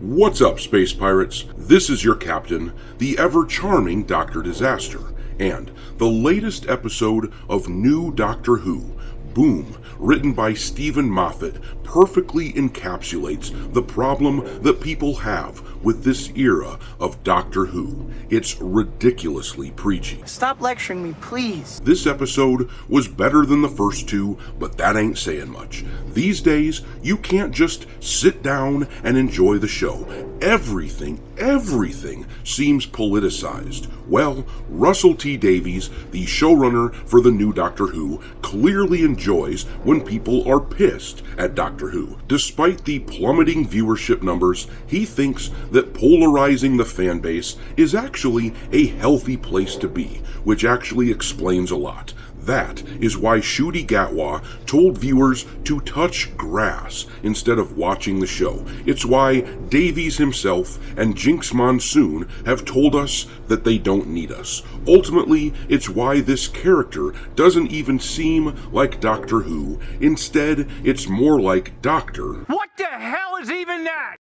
What's up, Space Pirates? This is your captain, the ever-charming Dr. Disaster, and the latest episode of New Doctor Who, Boom, written by Steven Moffat, perfectly encapsulates the problem that people have with this era of Doctor Who. It's ridiculously preachy. Stop lecturing me, please. This episode was better than the first two, but that ain't saying much. These days, you can't just sit down and enjoy the show. Everything seems politicized. Well, Russell T Davies, the showrunner for the new Doctor Who, clearly enjoys when people are pissed at Doctor Who. Despite the plummeting viewership numbers, he thinks that polarizing the fan base is actually a healthy place to be, which actually explains a lot. That is why Ncuti Gatwa told viewers to touch grass instead of watching the show. It's why Davies himself and Jinx Monsoon have told us that they don't need us. Ultimately, it's why this character doesn't even seem like Doctor Who. Instead, it's more like Doctor. What the hell is even that?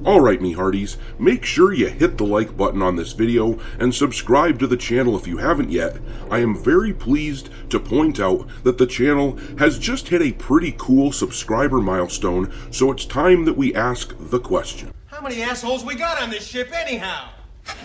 Alright, me hearties, make sure you hit the like button on this video and subscribe to the channel if you haven't yet. I am very pleased to point out that the channel has just hit a pretty cool subscriber milestone, so it's time that we ask the question. How many assholes we got on this ship anyhow?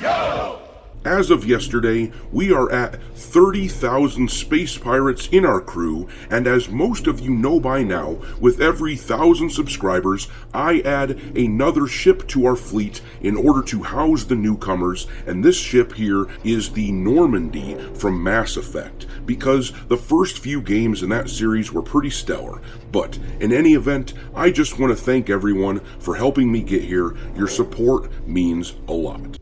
Yo! As of yesterday, we are at 30,000 space pirates in our crew, and as most of you know by now, with every 1,000 subscribers, I add another ship to our fleet in order to house the newcomers, and this ship here is the Normandy from Mass Effect, because the first few games in that series were pretty stellar. But in any event, I just want to thank everyone for helping me get here. Your support means a lot.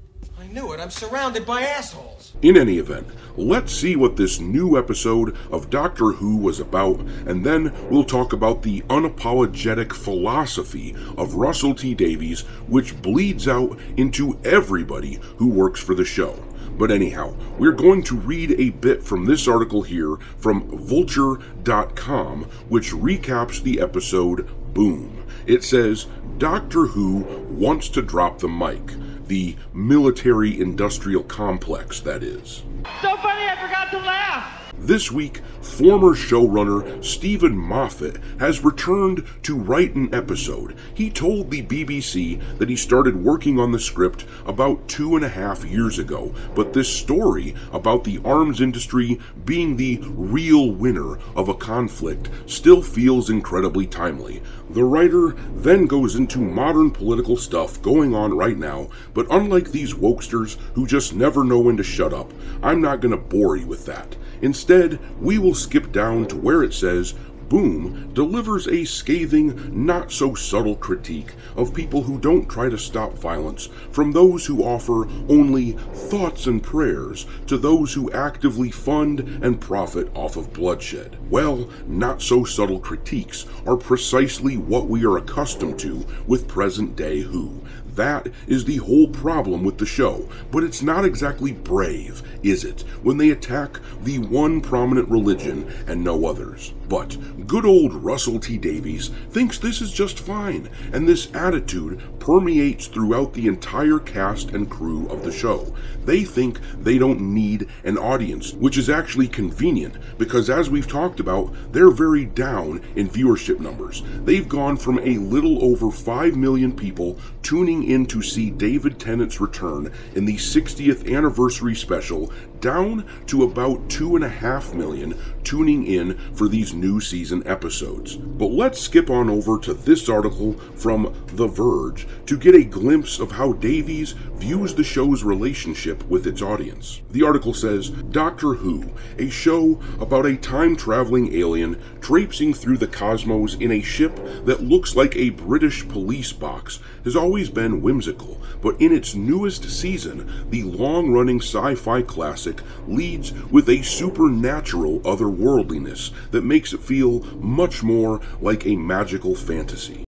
Knew it. I'm surrounded by assholes. In any event, let's see what this new episode of Doctor Who was about, and then we'll talk about the unapologetic philosophy of Russell T Davies, which bleeds out into everybody who works for the show. But anyhow, we're going to read a bit from this article here from Vulture.com, which recaps the episode Boom. It says, Doctor Who wants to drop the mic. The military-industrial complex, that is. So funny I forgot to laugh! This week, former showrunner Steven Moffat has returned to write an episode. He told the BBC that he started working on the script about 2.5 years ago, but this story about the arms industry being the real winner of a conflict still feels incredibly timely. The writer then goes into modern political stuff going on right now, but unlike these wokesters who just never know when to shut up, I'm not going to bore you with that. Instead, we will skip down to where it says, Boom delivers a scathing, not-so-subtle critique of people who don't try to stop violence from those who offer only thoughts and prayers to those who actively fund and profit off of bloodshed. Well, not-so-subtle critiques are precisely what we are accustomed to with present-day Who. That is the whole problem with the show, but it's not exactly brave, is it, when they attack the one prominent religion and no others. But good old Russell T Davies thinks this is just fine, and this attitude permeates throughout the entire cast and crew of the show. They think they don't need an audience, which is actually convenient, because as we've talked about, they're very down in viewership numbers. They've gone from a little over 5 million people tuning in to see David Tennant's return in the 60th anniversary special, down to about 2.5 million tuning in for these new season episodes. But let's skip on over to this article from The Verge to get a glimpse of how Davies views the show's relationship with its audience. The article says, Doctor Who, a show about a time-traveling alien traipsing through the cosmos in a ship that looks like a British police box, has always been whimsical, but in its newest season, the long-running sci-fi classic leads with a supernatural otherworldliness that makes it feel much more like a magical fantasy.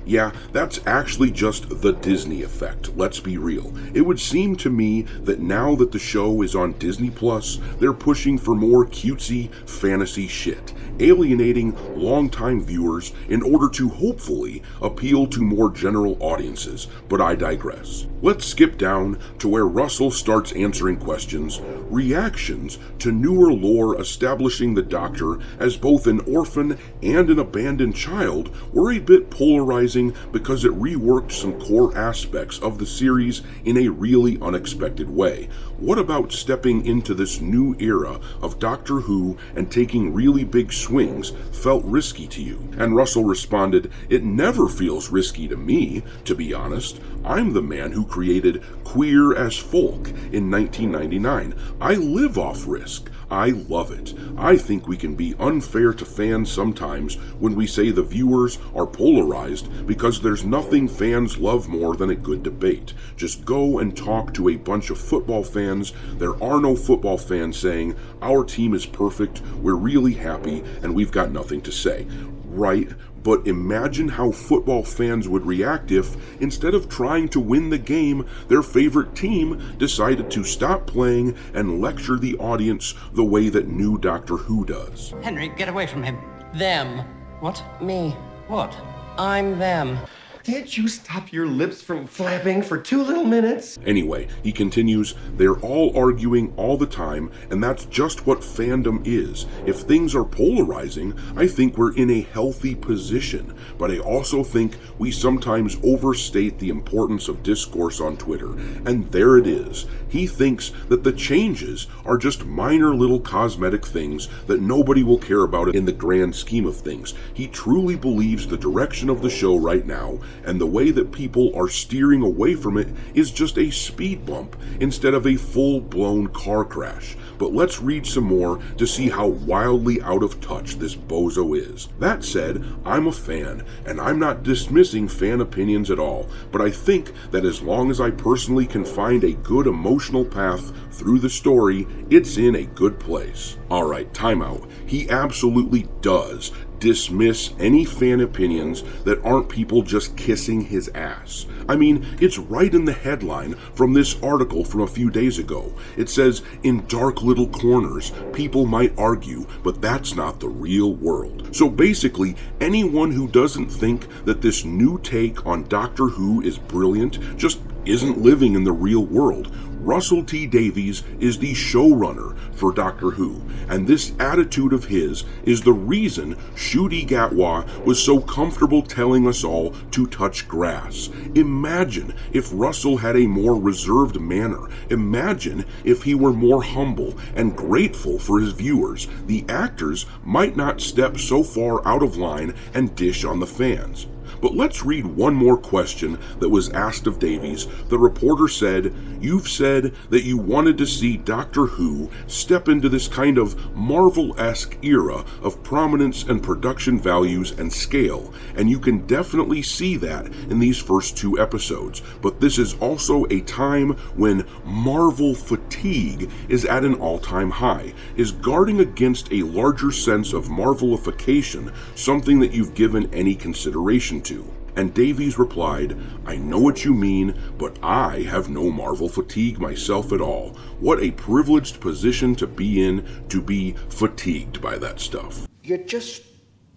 Yeah, that's actually just the Disney effect, let's be real. It would seem to me that now that the show is on Disney Plus, they're pushing for more cutesy fantasy shit, alienating longtime viewers in order to hopefully appeal to more general audiences, but I digress. Let's skip down to where Russell starts answering questions. Reactions to newer lore establishing the Doctor as both an orphan and an abandoned child were a bit polarizing because it reworked some core aspects of the series in a really unexpected way. What about stepping into this new era of Doctor Who and taking really big swings felt risky to you? And Russell responded, it never feels risky to me, to be honest. I'm the man who created Queer as Folk in 1999. I live off risk. I love it. I think we can be unfair to fans sometimes when we say the viewers are polarized because there's nothing fans love more than a good debate. Just go and talk to a bunch of football fans. There are no football fans saying, our team is perfect, we're really happy, and we've got nothing to say. Right? But imagine how football fans would react if, instead of trying to win the game, their favorite team decided to stop playing and lecture the audience the way that new Doctor Who does. Henry, get away from him. Them. What? Me. What? I'm them. Can't you stop your lips from flapping for 2 little minutes? Anyway, he continues, they're all arguing all the time, and that's just what fandom is. If things are polarizing, I think we're in a healthy position, but I also think we sometimes overstate the importance of discourse on Twitter. And there it is. He thinks that the changes are just minor little cosmetic things that nobody will care about in the grand scheme of things. He truly believes the direction of the show right now and the way that people are steering away from it is just a speed bump instead of a full-blown car crash. But let's read some more to see how wildly out of touch this bozo is. That said, I'm a fan, and I'm not dismissing fan opinions at all, but I think that as long as I personally can find a good emotional path through the story, it's in a good place. Alright, time out. He absolutely does dismiss any fan opinions that aren't people just kissing his ass. I mean, it's right in the headline from this article from a few days ago. It says, in dark little corners, people might argue, but that's not the real world. So basically, anyone who doesn't think that this new take on Doctor Who is brilliant just isn't living in the real world. Russell T Davies is the showrunner for Doctor Who, and this attitude of his is the reason Ncuti Gatwa was so comfortable telling us all to touch grass. Imagine if Russell had a more reserved manner. Imagine if he were more humble and grateful for his viewers. The actors might not step so far out of line and dish on the fans. But let's read one more question that was asked of Davies. The reporter said, "You've said that you wanted to see Doctor Who step into this kind of Marvel-esque era of prominence and production values and scale, and you can definitely see that in these first 2 episodes. But this is also a time when Marvel fatigue is at an all-time high. Is guarding against a larger sense of Marvelification something that you've given any consideration to?" And Davies replied, "I know what you mean, but I have no Marvel fatigue myself at all. What a privileged position to be fatigued by that stuff." You just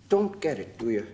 don't get it, do you?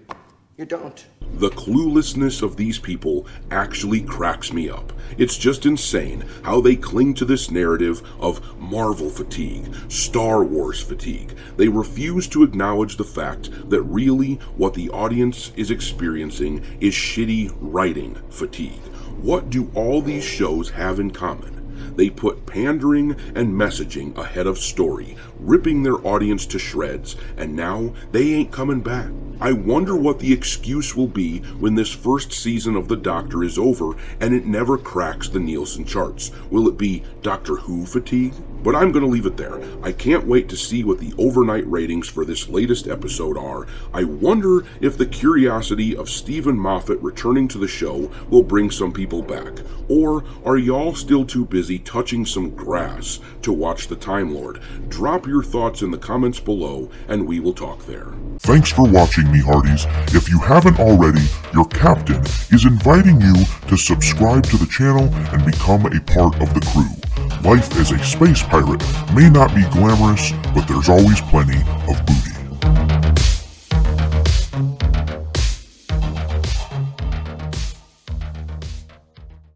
You don't. The cluelessness of these people actually cracks me up. It's just insane how they cling to this narrative of Marvel fatigue, Star Wars fatigue. They refuse to acknowledge the fact that really what the audience is experiencing is shitty writing fatigue. What do all these shows have in common? They put pandering and messaging ahead of story, ripping their audience to shreds, and now they ain't coming back. I wonder what the excuse will be when this first season of The Doctor is over and it never cracks the Nielsen charts. Will it be Doctor Who fatigue? But I'm going to leave it there. I can't wait to see what the overnight ratings for this latest episode are. I wonder if the curiosity of Steven Moffat returning to the show will bring some people back. Or are y'all still too busy touching some grass to watch the Time Lord? Drop your thoughts in the comments below and we will talk there. Thanks for watching, me hearties. If you haven't already, your captain is inviting you to subscribe to the channel and become a part of the crew. Life as a space pirate may not be glamorous, but there's always plenty of booze.